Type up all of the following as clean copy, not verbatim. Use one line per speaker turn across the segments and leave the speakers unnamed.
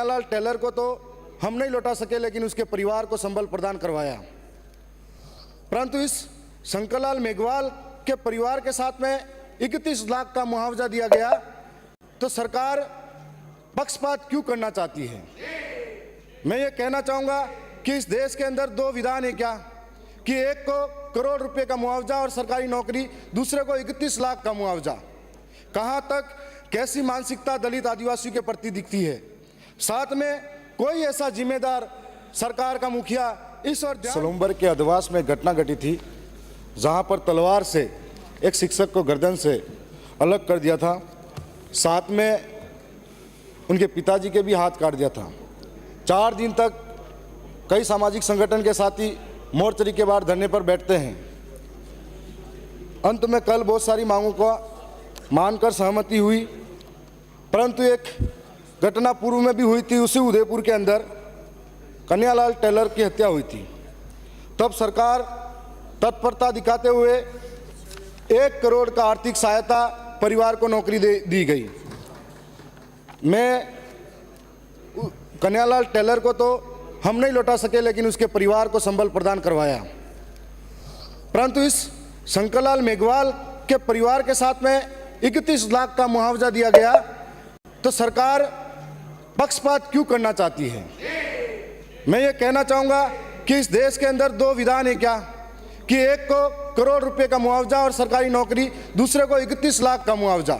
Kanhaiyalal Taylor को तो हम नहीं लौटा सके, लेकिन उसके परिवार को संबल प्रदान करवाया। परंतु इस शंकरलाल मेघवाल के परिवार के साथ में 31 लाख का मुआवजा दिया गया, तो सरकार पक्षपात क्यों करना चाहती है? मैं ये कहना चाहूँगा कि इस देश के अंदर दो विधान है क्या, कि एक को करोड़ रुपए का मुआवजा और सरकारी नौकरी, दूसरे को 31 लाख का मुआवजा। कहाँ तक कैसी मानसिकता दलित आदिवासी के प्रति दिखती है? साथ में कोई ऐसा जिम्मेदार सरकार का मुखिया इस और सलूम्बर के अधवास में घटना घटी थी, जहां पर तलवार से एक शिक्षक को गर्दन से अलग कर दिया था, साथ में उनके पिताजी के भी हाथ काट दिया था। 4 दिन तक कई सामाजिक संगठन के साथी मोर्चरी के बाहर धरने पर बैठते हैं। अंत में कल बहुत सारी मांगों को मानकर सहमति हुई, परंतु एक घटना पूर्व में भी हुई थी। उसी उदयपुर के अंदर कन्हैयालाल टेलर की हत्या हुई थी। तब सरकार तत्परता दिखाते हुए 1 करोड़ का आर्थिक सहायता परिवार को नौकरी दी गई। मैं कन्हैयालाल टेलर को तो हम नहीं लौटा सके, लेकिन उसके परिवार को संबल प्रदान करवाया। परंतु इस शंकरलाल मेघवाल के परिवार के साथ में 31 लाख का मुआवजा दिया गया, तो सरकार पक्षपात क्यों करना चाहती है? मैं ये कहना चाहूँगा कि इस देश के अंदर दो विधान है क्या, कि एक को करोड़ रुपए का मुआवजा और सरकारी नौकरी, दूसरे को 31 लाख का मुआवजा।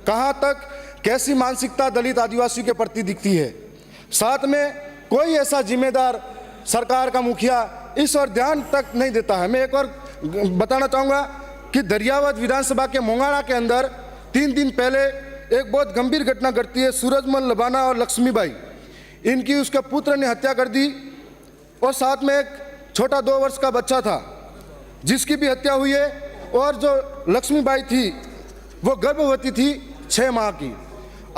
कहाँ तक कैसी मानसिकता दलित आदिवासी के प्रति दिखती है? साथ में कोई ऐसा जिम्मेदार सरकार का मुखिया इस और ध्यान तक नहीं देता है। मैं एक और बताना चाहूँगा कि दरियावद विधानसभा के मोंगाणा के अंदर 3 दिन पहले एक बहुत गंभीर घटना घटती है। सूरजमल लबाना और लक्ष्मीबाई, इनकी उसके पुत्र ने हत्या कर दी, और साथ में एक छोटा 2 वर्ष का बच्चा था जिसकी भी हत्या हुई है। और जो लक्ष्मीबाई थी वो गर्भवती थी 6 माह की।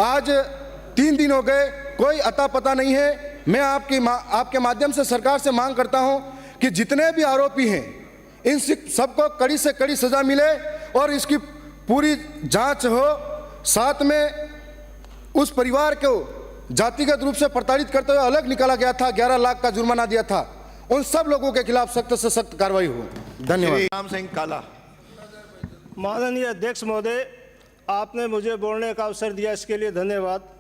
आज 3 दिन हो गए, कोई अता पता नहीं है। मैं आपके माध्यम से सरकार से मांग करता हूं कि जितने भी आरोपी हैं इन सबको कड़ी से कड़ी सजा मिले और इसकी पूरी जांच हो। साथ में उस परिवार को जातिगत रूप से प्रताड़ित करते हुए अलग निकाला गया था, 11 लाख का जुर्माना दिया था, उन सब लोगों के खिलाफ सख्त से सख्त कार्रवाई हो। धन्यवाद।
राम सिंह काला।
माननीय अध्यक्ष महोदय, आपने मुझे बोलने का अवसर दिया, इसके लिए धन्यवाद।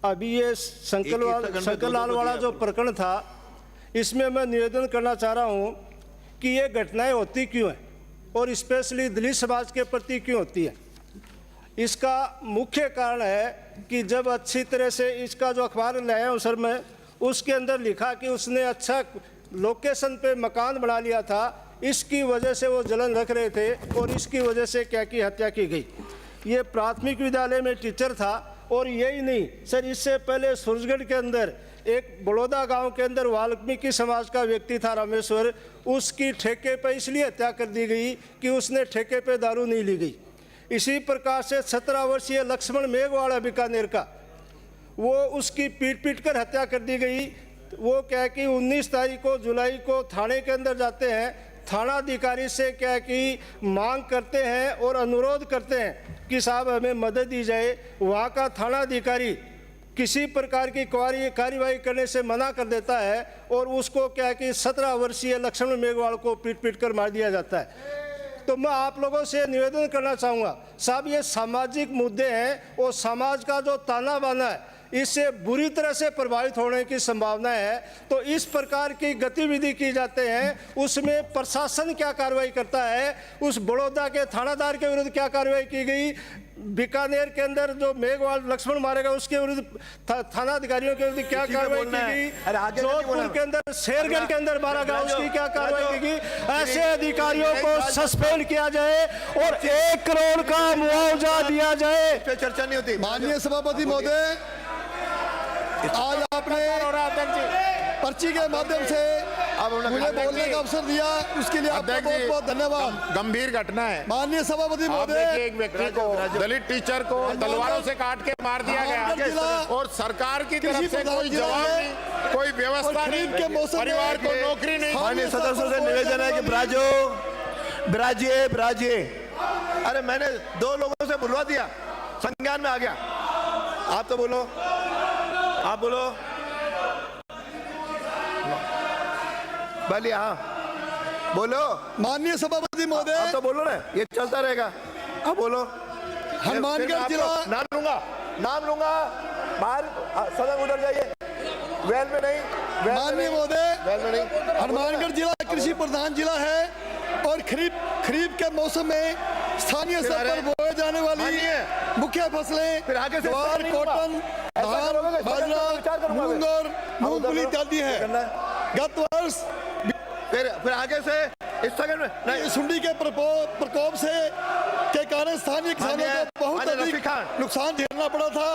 अभी ये शंकरलाल वाला जो प्रकरण था, इसमें मैं निवेदन करना चाह रहा हूँ कि ये घटनाएं होती क्यों हैं और स्पेशली दलित समाज के प्रति क्यों होती है। इसका मुख्य कारण है कि जब अच्छी तरह से इसका जो अखबार लाया हूँ सर मैं, उसके अंदर लिखा कि उसने अच्छा लोकेशन पे मकान बना लिया था, इसकी वजह से वो जलन रख रहे थे और इसकी वजह से क्या की हत्या की गई। ये प्राथमिक विद्यालय में टीचर था। और यही नहीं सर, इससे पहले सूरजगढ़ के अंदर एक बड़ौदा गांव के अंदर वाल्मीकि समाज का व्यक्ति था रामेश्वर, उसकी ठेके पे इसलिए हत्या कर दी गई कि उसने ठेके पे दारू नहीं ली गई। इसी प्रकार से 17 वर्षीय लक्ष्मण मेघवाल बीकानेर का, वो उसकी पीट कर हत्या कर दी गई। वो क्या कि 19 तारीख को जुलाई को थाने के अंदर जाते हैं, थानाधिकारी से क्या कि मांग करते हैं और अनुरोध करते हैं कि साहब हमें मदद दी जाए। वहाँ का थानाधिकारी किसी प्रकार की कार्यवाही करने से मना कर देता है और उसको क्या कि 17 वर्षीय लक्ष्मण मेघवाल को पीट कर मार दिया जाता है। तो मैं आप लोगों से निवेदन करना चाहूँगा, साहब ये सामाजिक मुद्दे हैं और समाज का जो ताना बाना है इससे बुरी तरह से प्रभावित होने की संभावना है। तो इस प्रकार की गतिविधि की जाते हैं, उसमें प्रशासन क्या कार्रवाई करता है, उस बड़ौदा के थानादार के विरुद्ध क्या कार्रवाई की गई, बीकानेर के अंदर जो मेघवाल लक्ष्मण मारेगा उसके विरुद्ध थाना अधिकारियों के विरुद्ध क्या कार्रवाई की गई, जोधपुर के अंदर शेरगढ़ के अंदर मारा गया उसकी क्या कार्रवाई की गई। ऐसे अधिकारियों को सस्पेंड किया जाए और 1 करोड़ का मुआवजा दिया जाए।
चर्चा नहीं होती।
माननीय सभापति महोदय, आज आपने पर्ची के माध्यम से मुझे बोलने का अवसर दिया, उसके लिए आपका बहुत बहुत धन्यवाद।
गंभीर घटना है
माननीय सभापति महोदय,
एक व्यक्ति को, दलित टीचर को तलवारों से काट के मार दिया गया और सरकार की तरफ से कोई जवाब नहीं, कोई व्यवस्था नहीं, परिवार को नौकरी नहीं।
माननीय सदस्यों से निवेदन है कि ब्राजिए। अरे मैंने 2 लोगों से बुलवा दिया, संज्ञान में आ गया। आप तो बोलो, आप बोलो भले। हाँ बोलो,
माननीय सभापति महोदय,
आप तो बोलो ना, ये चलता रहेगा। आप बोलो।
हनुमानगढ़
फिर मैं
जिला,
आपको नाम लूंगा, बाहर सदन उधर जाइए, वैल में नहीं,
माननीय महोदय,
वैल में नहीं।
हनुमानगढ़ जिला कृषि प्रधान जिला है और खरीफ के मौसम में स्थानीय स्तर पर बोए जाने वाली मुख्य फसलें
फिर आगे से
ज्वार, कॉटन, धान, बाजरा, मूंग और मूंगफली इत्यादि है। गत वर्ष
फिर आगे से इस सेकंड में नहीं,
सुंडी के प्रकोप से के कारण स्थानीय किसानों को बहुत अधिक नुकसान झेलना पड़ा था।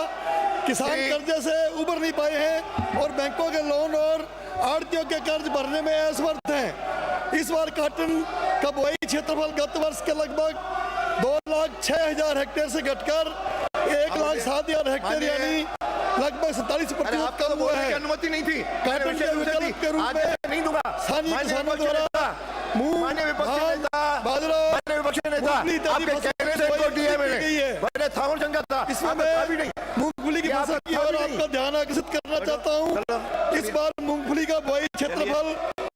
किसान कर्जे से उबर नहीं पाए हैं और बैंकों के लोन और आड़तियों के कर्ज भरने में असमर्थ हैं। इस बार कॉटन का बुआई क्षेत्रफल गत वर्ष के लगभग 2,06,000 हेक्टेयर से घटकर 1,07,000 हेक्टेयर यानी लगभग 47% कम हुआ है।
अनुमति नहीं थी।
कॉटन के विकल्प के रूप में
नहीं दूंगा।
स्थानीय किसानों द्वारा मूंग, धान, बाजरा, इसमें मैं मूंगफली की फसल की ओर आपका ध्यान आकर्षित करना चाहता हूं। इस बार मूंगफली का बुआई क्षेत्रफल